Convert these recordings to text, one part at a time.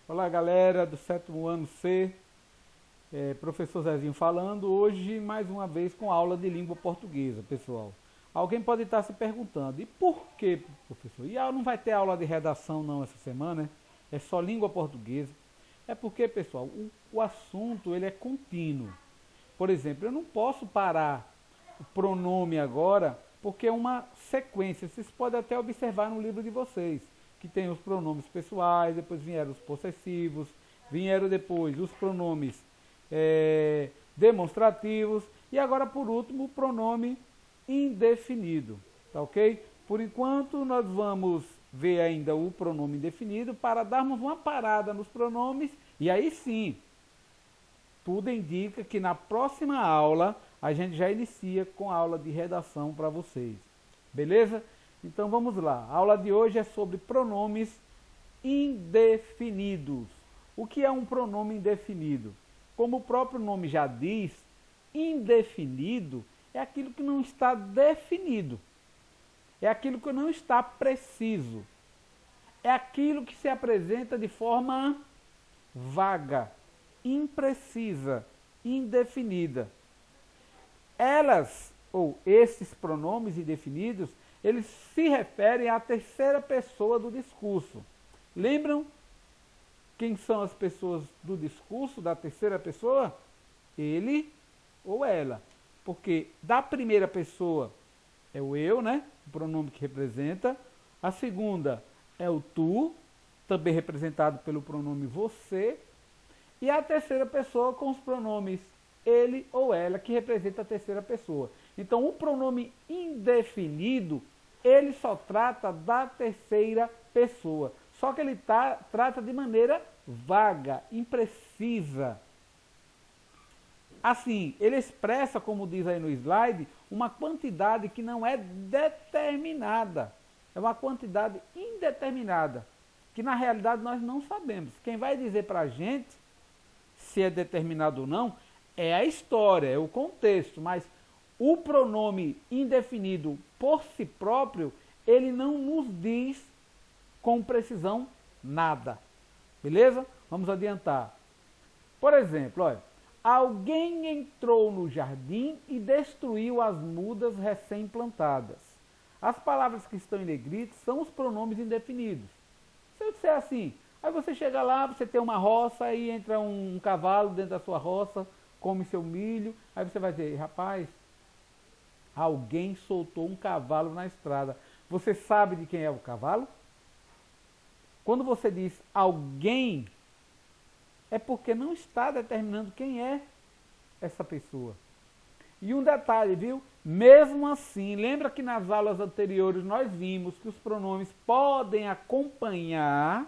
Olá galera do 7º ano C, professor Zezinho falando, hoje mais uma vez com aula de língua portuguesa, pessoal. Alguém pode estar se perguntando, e por que, professor? E não vai ter aula de redação não essa semana, né? É só língua portuguesa. É porque, pessoal, o assunto ele é contínuo. Por exemplo, eu não posso parar o pronome agora, porque é uma sequência. Vocês podem até observar no livro de vocês, que tem os pronomes pessoais, depois vieram os possessivos, vieram depois os pronomes demonstrativos, e agora por último o pronome indefinido, tá ok? Por enquanto nós vamos ver ainda o pronome indefinido para darmos uma parada nos pronomes, e aí sim, tudo indica que na próxima aula a gente já inicia com a aula de redação para vocês, beleza? Então vamos lá, a aula de hoje é sobre pronomes indefinidos. O que é um pronome indefinido? Como o próprio nome já diz, indefinido é aquilo que não está definido, é aquilo que não está preciso, é aquilo que se apresenta de forma vaga, imprecisa, indefinida. Elas, ou esses pronomes indefinidos, eles se referem à terceira pessoa do discurso. Lembram quem são as pessoas do discurso da terceira pessoa? Ele ou ela. Porque da primeira pessoa é o eu, né? O pronome que representa. A segunda é o tu, também representado pelo pronome você. E a terceira pessoa com os pronomes ele ou ela, que representa a terceira pessoa. Então, o pronome indefinido, ele só trata da terceira pessoa. Só que ele trata de maneira vaga, imprecisa. Assim, ele expressa, como diz aí no slide, uma quantidade que não é determinada. É uma quantidade indeterminada, que na realidade nós não sabemos. Quem vai dizer para a gente se é determinado ou não é a história, é o contexto, mas o pronome indefinido por si próprio, ele não nos diz com precisão nada. Beleza? Vamos adiantar. Por exemplo, olha, alguém entrou no jardim e destruiu as mudas recém-plantadas. As palavras que estão em negrito são os pronomes indefinidos. Se eu disser assim, aí você chega lá, você tem uma roça, aí entra um cavalo dentro da sua roça, come seu milho, aí você vai dizer, rapaz, alguém soltou um cavalo na estrada. Você sabe de quem é o cavalo? Quando você diz alguém, é porque não está determinando quem é essa pessoa. E um detalhe, viu? Mesmo assim, lembra que nas aulas anteriores nós vimos que os pronomes podem acompanhar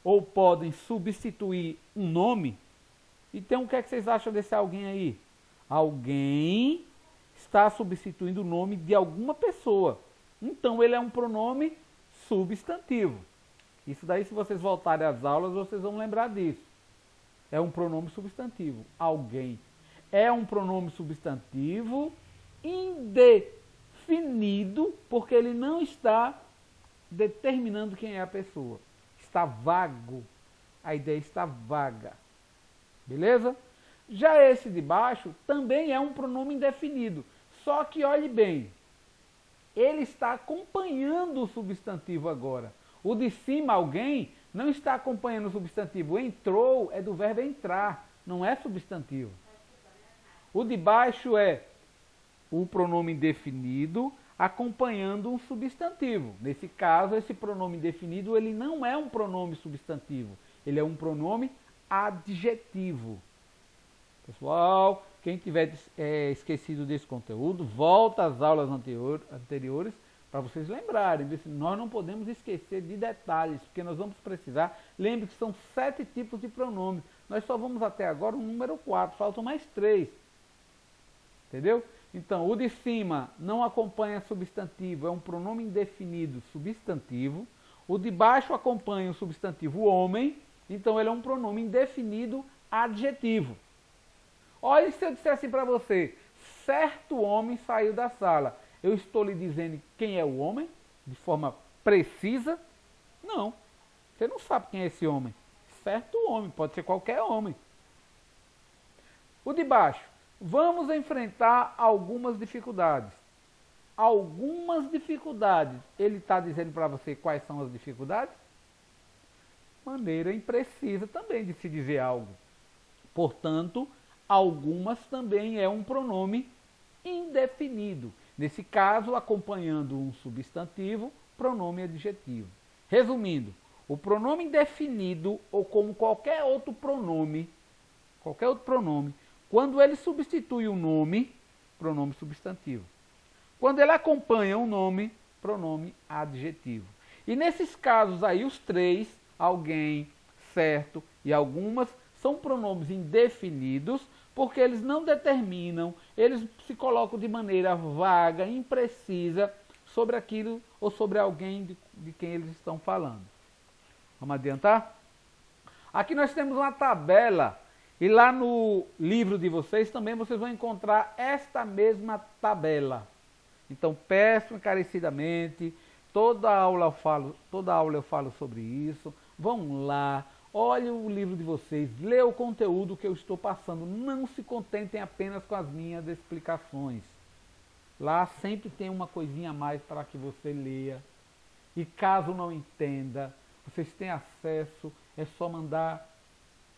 ou podem substituir um nome? Então, o que é que vocês acham desse alguém aí? Alguém está substituindo o nome de alguma pessoa. Então, ele é um pronome substantivo. Isso daí, se vocês voltarem às aulas, vocês vão lembrar disso. É um pronome substantivo. Alguém. É um pronome substantivo indefinido, porque ele não está determinando quem é a pessoa. Está vago. A ideia está vaga. Beleza? Já esse de baixo também é um pronome indefinido. Só que olhe bem, ele está acompanhando o substantivo agora. O de cima, alguém, não está acompanhando o substantivo. Entrou é do verbo entrar, não é substantivo. O de baixo é o pronome indefinido acompanhando um substantivo. Nesse caso, esse pronome indefinido ele não é um pronome substantivo. Ele é um pronome adjetivo. Pessoal, quem tiver esquecido desse conteúdo, volta às aulas anteriores para vocês lembrarem. Nós não podemos esquecer de detalhes, porque nós vamos precisar. Lembre que são 7 tipos de pronomes. Nós só vamos até agora o número 4, faltam mais 3. Entendeu? Então, o de cima não acompanha substantivo, é um pronome indefinido substantivo. O de baixo acompanha o substantivo homem, então ele é um pronome indefinido adjetivo. Olha, se eu disser assim para você, certo homem saiu da sala, eu estou lhe dizendo quem é o homem, de forma precisa? Não, você não sabe quem é esse homem. certo homem, pode ser qualquer homem. O de baixo, vamos enfrentar algumas dificuldades. Algumas dificuldades, ele está dizendo para você quais são as dificuldades? Maneira imprecisa também de se dizer algo. Portanto, algumas também é um pronome indefinido. Nesse caso, acompanhando um substantivo, pronome adjetivo. Resumindo, o pronome indefinido, ou como qualquer outro pronome, quando ele substitui o nome, pronome substantivo. Quando ele acompanha um nome, pronome adjetivo. E nesses casos aí, os três, alguém, certo e algumas, são pronomes indefinidos, porque eles não determinam, eles se colocam de maneira vaga, imprecisa, sobre aquilo ou sobre alguém de quem eles estão falando. Vamos adiantar? Aqui nós temos uma tabela, e lá no livro de vocês também vocês vão encontrar esta mesma tabela. Então peço encarecidamente, toda aula eu falo sobre isso. Vão lá, olhem o livro de vocês, lê o conteúdo que eu estou passando. Não se contentem apenas com as minhas explicações. Lá sempre tem uma coisinha a mais para que você leia. E caso não entenda, vocês têm acesso, é só mandar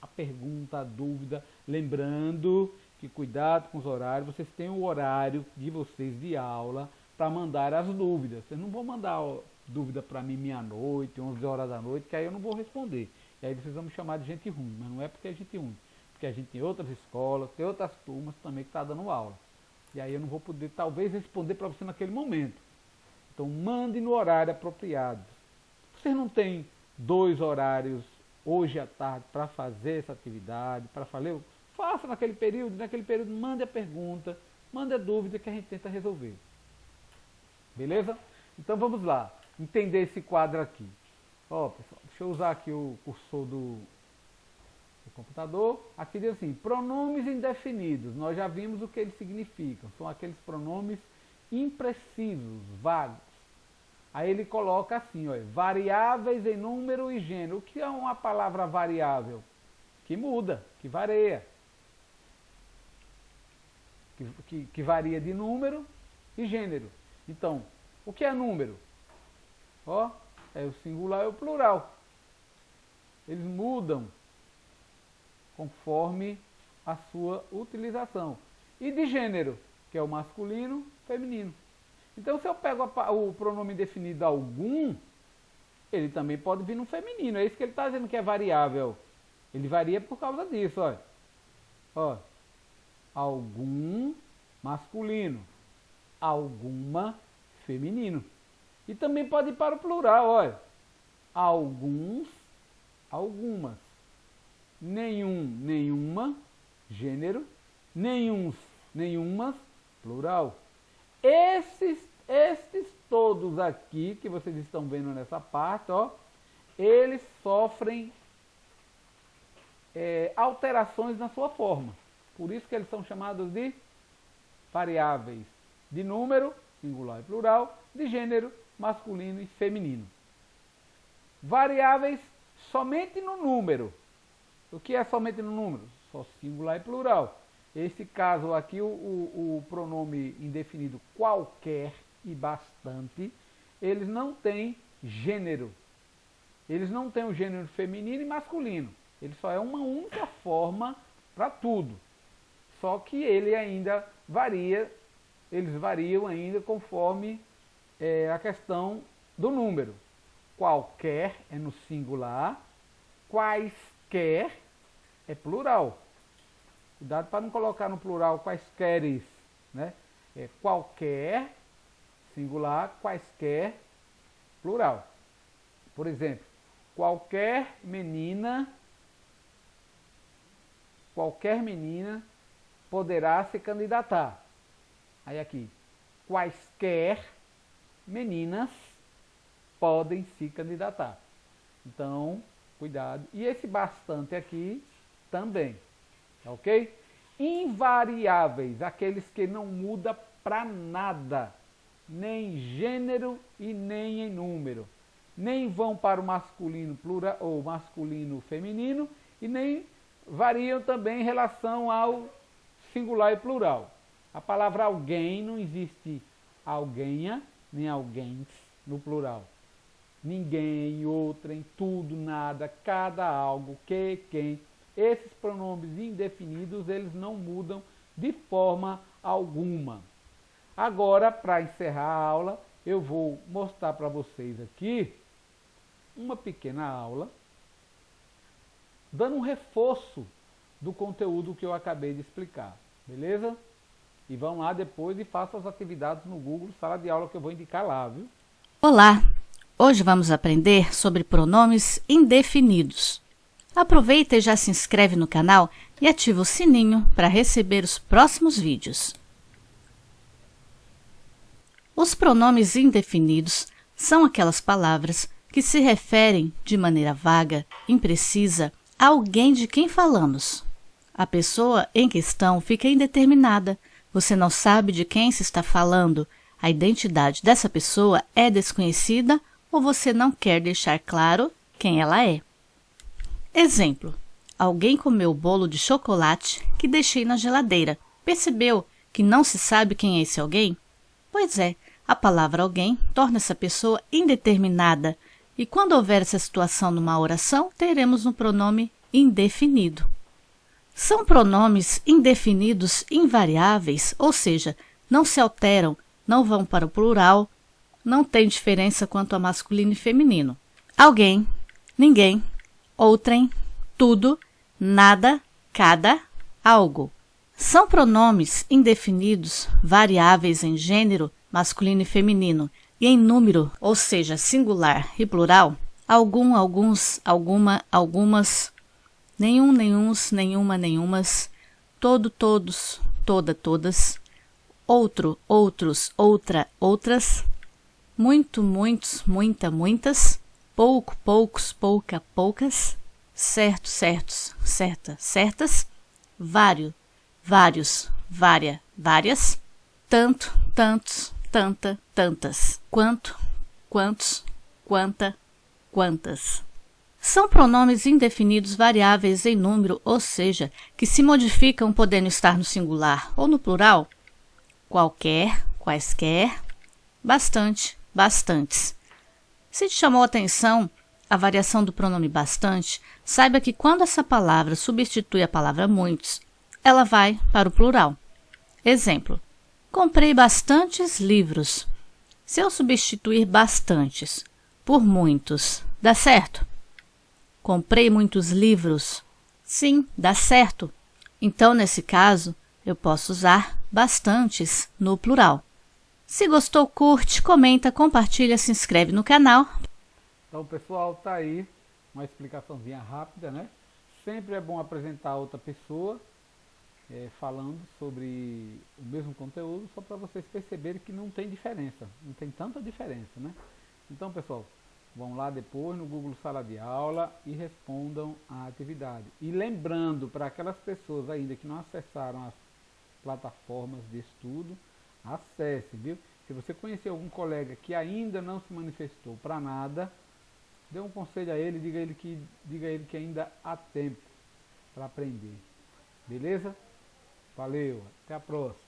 a pergunta, a dúvida. Lembrando que cuidado com os horários, vocês têm o horário de vocês de aula para mandar as dúvidas. Vocês não vão mandar dúvida para mim meia-noite, 11 horas da noite, que aí eu não vou responder. E aí vocês vão me chamar de gente ruim, mas não é porque é gente ruim, porque a gente tem outras escolas, tem outras turmas também que está dando aula. E aí eu não vou poder, talvez, responder para você naquele momento. Então mande no horário apropriado. Vocês não têm 2 horários hoje à tarde para fazer essa atividade, para fazer, faça naquele período, mande a pergunta, mande a dúvida que a gente tenta resolver. Beleza? Então vamos lá, entender esse quadro aqui. Ó, pessoal, deixa eu usar aqui o cursor do computador. Aqui diz assim, pronomes indefinidos. Nós já vimos o que eles significam. São aqueles pronomes imprecisos, vagos. Aí ele coloca assim, ó, variáveis em número e gênero. O que é uma palavra variável? Que muda, que varia. Que varia de número e gênero. Então, o que é número? Ó, é o singular e o plural. Eles mudam conforme a sua utilização. E de gênero, que é o masculino, feminino. Então, se eu pego o pronome definido algum, ele também pode vir no feminino. É isso que ele está dizendo que é variável. Ele varia por causa disso, olha. Ó, algum masculino, alguma feminino. E também pode ir para o plural, olha. Alguns, algumas. Nenhum, nenhuma, gênero. Nenhuns, nenhumas, plural. Estes todos aqui, que vocês estão vendo nessa parte, ó, eles sofrem alterações na sua forma. Por isso que eles são chamados de variáveis de número, singular e plural, de gênero, masculino e feminino. Variáveis somente no número. O que é somente no número? Só singular e plural. Esse caso aqui, o pronome indefinido qualquer e bastante, eles não têm gênero. Eles não têm o gênero feminino e masculino. Ele só é uma única forma para tudo. Só que ele ainda varia, eles variam ainda conforme a questão do número. Qualquer é no singular, quaisquer é plural. Cuidado para não colocar no plural quaisqueres, né? É qualquer, singular, quaisquer, plural. Por exemplo, qualquer menina poderá se candidatar. Aí aqui, quaisquer meninas podem se candidatar. Então, cuidado. E esse bastante aqui também. Ok? Invariáveis, aqueles que não mudam para nada, nem gênero e nem em número. nem vão para o masculino plural ou masculino feminino e nem variam também em relação ao singular e plural. A palavra alguém não existe alguém nem alguém no plural. Ninguém, outrem, tudo, nada, cada, algo, que, quem. Esses pronomes indefinidos, eles não mudam de forma alguma. Agora, para encerrar a aula, eu vou mostrar para vocês aqui uma pequena aula, dando um reforço do conteúdo que eu acabei de explicar, beleza? E vão lá depois e façam as atividades no Google Sala de Aula que eu vou indicar lá, viu? Olá! Hoje vamos aprender sobre pronomes indefinidos. Aproveita e já se inscreve no canal e ativa o sininho para receber os próximos vídeos. Os pronomes indefinidos são aquelas palavras que se referem de maneira vaga, imprecisa, a alguém de quem falamos. A pessoa em questão fica indeterminada. Você não sabe de quem se está falando. A identidade dessa pessoa é desconhecida ou você não quer deixar claro quem ela é. Exemplo: alguém comeu o bolo de chocolate que deixei na geladeira. Percebeu que não se sabe quem é esse alguém? Pois é, a palavra alguém torna essa pessoa indeterminada e quando houver essa situação numa oração, teremos um pronome indefinido. São pronomes indefinidos invariáveis, ou seja, não se alteram, não vão para o plural, não tem diferença quanto a masculino e feminino. Alguém, ninguém, outrem, tudo, nada, cada, algo. São pronomes indefinidos variáveis em gênero, masculino e feminino, e em número, ou seja, singular e plural, algum, alguns, alguma, algumas, nenhum, nenhuns, nenhuma, nenhumas, todo, todos, toda, todas, outro, outros, outra, outras, muito, muitos, muita, muitas, pouco, poucos, pouca, poucas, certo, certos, certa, certas, vário, vários, vária, várias, tanto, tantos, tanta, tantas, quanto, quantos, quanta, quantas. São pronomes indefinidos variáveis em número, ou seja, que se modificam podendo estar no singular ou no plural. Qualquer, quaisquer, bastante, bastantes. Se te chamou a atenção a variação do pronome bastante, saiba que quando essa palavra substitui a palavra muitos, ela vai para o plural. Exemplo: comprei bastantes livros. Se eu substituir bastantes por muitos, dá certo? Comprei muitos livros. Sim, dá certo. Então, nesse caso, eu posso usar bastantes no plural. Se gostou, curte, comenta, compartilha, se inscreve no canal. Então, pessoal, tá aí uma explicaçãozinha rápida, né? Sempre é bom apresentar outra pessoa falando sobre o mesmo conteúdo, só para vocês perceberem que não tem diferença, não tem tanta diferença, né? Então, pessoal, vão lá depois no Google Sala de Aula e respondam a atividade. E lembrando, para aquelas pessoas ainda que não acessaram as plataformas de estudo, acesse, viu? Se você conhecer algum colega que ainda não se manifestou para nada, dê um conselho a ele, diga a ele que ainda há tempo para aprender. Beleza? Valeu, até a próxima.